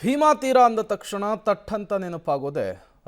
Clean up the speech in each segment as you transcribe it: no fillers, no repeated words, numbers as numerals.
ಭೀಮಾ ತೀರ ಅಂದ ತಕ್ಷಣ ತಟ್ಟಂತ ನೆನಪಾಗೋದೆ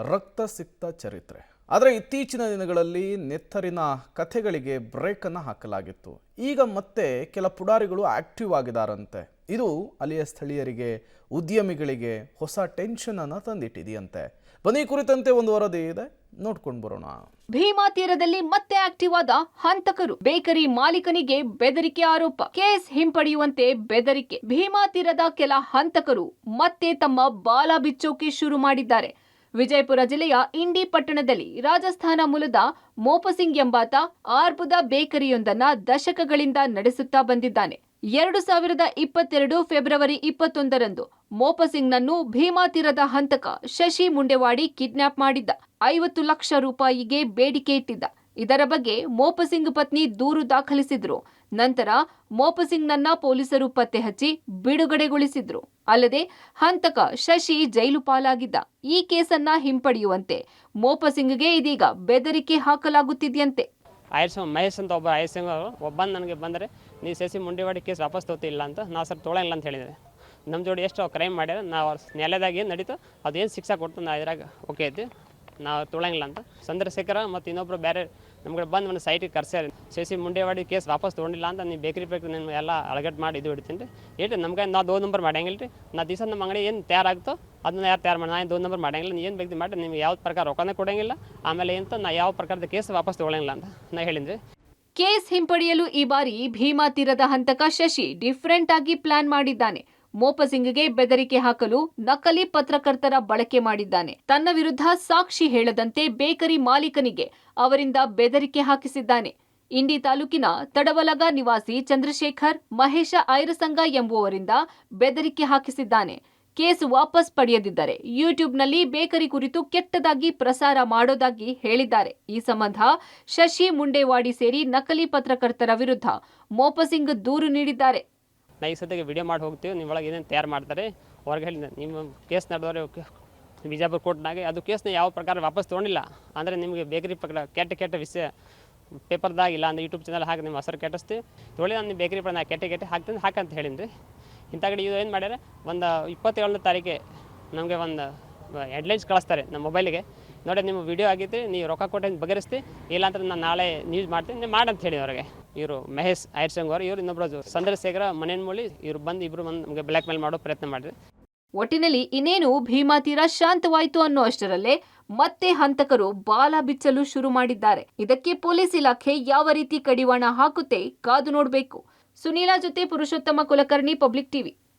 ರಕ್ತ ಸಿಕ್ತ ಚರಿತ್ರೆ. ಆದರೆ ಇತ್ತೀಚಿನ ದಿನಗಳಲ್ಲಿ ನೆತ್ತರಿನ ಕಥೆಗಳಿಗೆ ಬ್ರೇಕ್ ಅನ್ನು ಹಾಕಲಾಗಿತ್ತು. ಈಗ ಮತ್ತೆ ಕೆಲ ಪುಡಾರಿಗಳು ಆಕ್ಟಿವ್ ಆಗಿದಾರಂತೆ. ಇದು ಅಲ್ಲಿಯ ಸ್ಥಳೀಯರಿಗೆ, ಉದ್ಯಮಿಗಳಿಗೆ ಹೊಸ ಟೆನ್ಷನ್ ಅನ್ನು ತಂದಿಟ್ಟಿದೆಯಂತೆ. ಬನ್ನಿ ಕುರಿತಂತೆ ಒಂದು ವರದಿ ಇದೆ, ನೋಡ್ಕೊಂಡು ಬರೋಣ. ಭೀಮಾ ತೀರದಲ್ಲಿ ಮತ್ತೆ ಆಕ್ಟಿವ್ ಆದ ಹಂತಕರು. ಬೇಕರಿ ಮಾಲೀಕನಿಗೆ ಬೆದರಿಕೆ ಆರೋಪ, ಕೇಸ್ ಹಿಂಪಡೆಯುವಂತೆ ಬೆದರಿಕೆ. ಭೀಮಾ ತೀರದ ಕೆಲ ಹಂತಕರು ಮತ್ತೆ ತಮ್ಮ ಬಾಲ ಬಿಚ್ಚೋಕೆ ಶುರು ಮಾಡಿದ್ದಾರೆ. ವಿಜಯಪುರ ಜಿಲ್ಲೆಯ ಇಂಡಿ ಪಟ್ಟಣದಲ್ಲಿ ರಾಜಸ್ಥಾನ ಮೂಲದ ಮೋಪಸಿಂಗ್ ಎಂಬಾತ ಆರ್ಬುದ ಬೇಕರಿಯೊಂದನ್ನ ದಶಕಗಳಿಂದ ನಡೆಸುತ್ತಾ ಬಂದಿದ್ದಾನೆ. 2022 ಫೆಬ್ರವರಿ 21ರಂದು ಮೋಪಸಿಂಗ್ನನ್ನು ಭೀಮಾ ತೀರದ ಹಂತಕ ಶಶಿ ಮುಂಡೆವಾಡಿ ಕಿಡ್ನಾಪ್ ಮಾಡಿದ್ದ. 50 ಲಕ್ಷ ರೂಪಾಯಿಗೆ ಬೇಡಿಕೆ ಇಟ್ಟಿದ್ದ. ಇದರ ಬಗ್ಗೆ ಮೋಪಸಿಂಗ್ ಪತ್ನಿ ದೂರು ದಾಖಲಿಸಿದ್ರು. ನಂತರ ಮೋಪಸಿಂಗ್ನನ್ನ ಪೊಲೀಸರು ಪತ್ತೆ ಹಚ್ಚಿ ಬಿಡುಗಡೆಗೊಳಿಸಿದ್ರು. ಅಲ್ಲದೆ ಹಂತಕ ಶಶಿ ಜೈಲು ಪಾಲಾಗಿದ್ದ. ಈ ಕೇಸನ್ನ ಹಿಂಪಡೆಯುವಂತೆ ಮೋಪಸಿಂಗ್ಗೆ ಇದೀಗ ಬೆದರಿಕೆ ಹಾಕಲಾಗುತ್ತಿದೆಯಂತೆ. ಮಹೇಶ್ ಅಂತ ಒಬ್ಬ ನನಗೆ ಬಂದರೆ ನೀವು ಶಶಿ ಮುಂಡೆವಾಡಿ ಕೇಸ್ ವಾಪಸ್ ತೊಗೊತಿಲ್ಲ ಅಂತ ನಾವು ಸರ್ ತೊಗೊಳಂಗಿಲ್ಲ ಅಂತ ಹೇಳಿದರೆ, ನಮ್ಮ ಜೋಡಿ ಎಷ್ಟು ಕ್ರೈಮ್ ಮಾಡ್ಯಾರ, ನಾವು ನ್ಯಾಯಾಲಯದಾಗ ಏನು ನಡೀತು ಅದೇನು ಶಿಕ್ಷೆ ಕೊಡ್ತು ನಾವು ಇದ್ರಾಗ ಓಕೆ ಐತಿ, ನಾವು ತೊಗೊಳಂಗಿಲ್ಲ ಅಂತ ಚಂದ್ರಶೇಖರ ಮತ್ತು ಇನ್ನೊಬ್ಬರು ಬೇರೆ ನಮ್ಗೆ ಬಂದು ಒಂದು ಸೈಟಿಗೆ ಕರ್ಸ್ಯಾರ. ಶಶಿ ಮುಂಡೆವಾಡಿ ಕೇಸ್ ವಾಪಸ್ ತೊಗೊಂಡಿಲ್ಲ ಅಂತ ನೀವು ಬೇಕ್ರಿ ನಿಮ್ಮ ಎಲ್ಲ ಅಳಗಟ್ಟು ಮಾಡಿ ಇದು ಹಿಡಿತೀನಿ ರೀ. ಏಟು ನಮ್ಗೆ ನಾವು 2 ನಂಬರ್ ಮಾಡಂಗಿಲ್ಲ ರೀ. ನಾ ದಿವಸ ನಮ್ಮ ಅಂಗಡಿ ಏನು ತಯಾರಾಗ್ತೋ ಅದನ್ನ ಯಾರು ತಯಾರು ಮಾಡಿ, ನಾನು 2 ನಂಬರ್ ಮಾಡಂಗಿಲ್ಲ. ನೀವು ಏನು ಬೇಕು ಮಾಡಿ, ನಿಮ್ಗೆ ಯಾವ ಪ್ರಕಾರ ರೊಕ್ಕನೇ ಕೊಡೋಂಗಿಲ್ಲ, ಆಮೇಲೆ ಎಂತ ನಾ ಯಾವ ಪ್ರಕಾರದ ಕೇಸ್ ವಾಪಸ್ ತೊಗೊಳಂಗಿಲ್ಲ ಅಂತ ನಾ ಹೇಳಿದ್ರಿ. ಕೇಸ್ ಹಿಂಪಡೆಯಲು ಈ ಬಾರಿ ಭೀಮಾ ತೀರದ ಹಂತಕ ಶಶಿ ಡಿಫರೆಂಟ್ ಆಗಿ ಪ್ಲಾನ್ ಮಾಡಿದ್ದಾನೆ. ಮೋಪಸಿಂಗ್ಗೆ ಬೆದರಿಕೆ ಹಾಕಲು ನಕಲಿ ಪತ್ರಕರ್ತರ ಬಳಕೆ ಮಾಡಿದ್ದಾನೆ. ತನ್ನ ವಿರುದ್ಧ ಸಾಕ್ಷಿ ಹೇಳದಂತೆ ಬೇಕರಿ ಮಾಲೀಕನಿಗೆ ಅವರಿಂದ ಬೆದರಿಕೆ ಹಾಕಿಸಿದ್ದಾನೆ. ಇಂಡಿ ತಾಲೂಕಿನ ತಡವಲಗ ನಿವಾಸಿ ಚಂದ್ರಶೇಖರ್ ಮಹೇಶ ಐರಸಂಗ ಎಂಬುವರಿಂದ ಬೆದರಿಕೆ ಹಾಕಿಸಿದ್ದಾನೆ. ಕೇಸ್ ವಾಪಸ್ ಪಡೆಯದಿದ್ದರೆ ಯೂಟ್ಯೂಬ್ನಲ್ಲಿ ಬೇಕರಿ ಕುರಿತು ಕೆಟ್ಟದಾಗಿ ಪ್ರಸಾರ ಮಾಡೋದಾಗಿ ಹೇಳಿದ್ದಾರೆ. ಈ ಸಂಬಂಧ ಶಶಿ ಮುಂಡೆವಾಡಿ ಸೇರಿ ನಕಲಿ ಪತ್ರಕರ್ತರ ವಿರುದ್ಧ ಮೋಪಸಿಂಗ್ ದೂರು ನೀಡಿದ್ದಾರೆ. ನಾ ಈ ಸದ್ಯಕ್ಕೆ ವಿಡಿಯೋ ಮಾಡಿ ಹೋಗ್ತೀವಿ, ನೀವು ಒಳಗೆ ಏನೇನು ತಯಾರು ಮಾಡ್ತಾರೆ ಹೊರಗೆ ಹೇಳಿ, ನಿಮ್ಮ ಕೇಸ್ ನಡೆದವ್ರೆ ಬಿಜಾಪುರ ಕೋರ್ಟ್ನಾಗೆ ಅದು ಕೇಸ್ನ ಯಾವ ಪ್ರಕಾರ ವಾಪಸ್ ತೊಗೊಂಡಿಲ್ಲ ಅಂದರೆ ನಿಮಗೆ ಬೇಕರಿ ಪ್ರಕಾರ ಕೆಟ್ಟ ವಿಷಯ ಪೇಪರ್ದಾಗ ಇಲ್ಲ ಅಂದರೆ ಯೂಟ್ಯೂಬ್ ಚಾನಲ್ ಹಾಕಿ ನಿಮ್ಮ ಹೆಸರು ಕೆಟ್ಟಿಸ್ತೀವಿ ತೊಗೊಳ್ಳಿ, ನಾನು ಬೇಕರಿ ನಾ ಕೆಟ್ಟ ಹಾಕ್ತೀನಿ ಹಾಕಂತ ಹೇಳಿನಿ ರೀ. ಇಂಥ ಕಡೆ ಇದು ಏನು ಮಾಡ್ಯಾರ, ಒಂದು 27ನೇ ತಾರೀಕಿಗೆ ನಮಗೆ ಒಂದು ಹೆಡ್ಲೈನ್ಸ್ ಕಳಿಸ್ತಾರೆ ನಮ್ಮ ಮೊಬೈಲಿಗೆ, ನೋಡಿ ನಿಮ್ಮ ವಿಡಿಯೋ ಆಗೈತಿ, ನೀವು ರೊಕ್ಕ ಕೊಟ್ಟು ಬಗೆಹರಿಸ್ತಿ, ಇಲ್ಲಾಂದ್ರೆ ನಾನು ನಾಳೆ ನ್ಯೂಸ್ ಮಾಡ್ತೀನಿ, ನೀವು ಮಾಡಂತ ಹೇಳಿ ಅವ್ರಿಗೆ. ಇವರು ಮಹೇಶ್ ಐರ್ಸಂಗ್ ಅವರು, ಇವರು ಇನ್ನೊಬ್ಬರು ಚಂದ್ರಶೇಖರ ಮನೇನ್ಮೂಳಿ, ಇವರು ಇಬ್ಬರು ನಮಗೆ ಬ್ಲ್ಯಾಕ್ ಮೇಲ್ ಮಾಡೋ ಪ್ರಯತ್ನ ಮಾಡಿರಿ. ಒಟ್ಟಿನಲ್ಲಿ ಇನ್ನೇನು ಭೀಮಾ ತೀರ ಶಾಂತವಾಯಿತು ಅನ್ನೋ ಅಷ್ಟರಲ್ಲೇ ಮತ್ತೆ ಹಂತಕರು ಬಾಲ ಬಿಚ್ಚಲು ಶುರು ಮಾಡಿದ್ದಾರೆ. ಇದಕ್ಕೆ ಪೊಲೀಸ್ ಇಲಾಖೆ ಯಾವ ರೀತಿ ಕಡಿವಾಣ ಹಾಕುತ್ತೆ ಕಾದು ನೋಡಬೇಕು. ಸುನೀಲಾ ಜೊತೆ ಪುರುಷೋತ್ತಮ ಕುಲಕರ್ಣಿ, ಪಬ್ಲಿಕ್ ಟಿವಿ.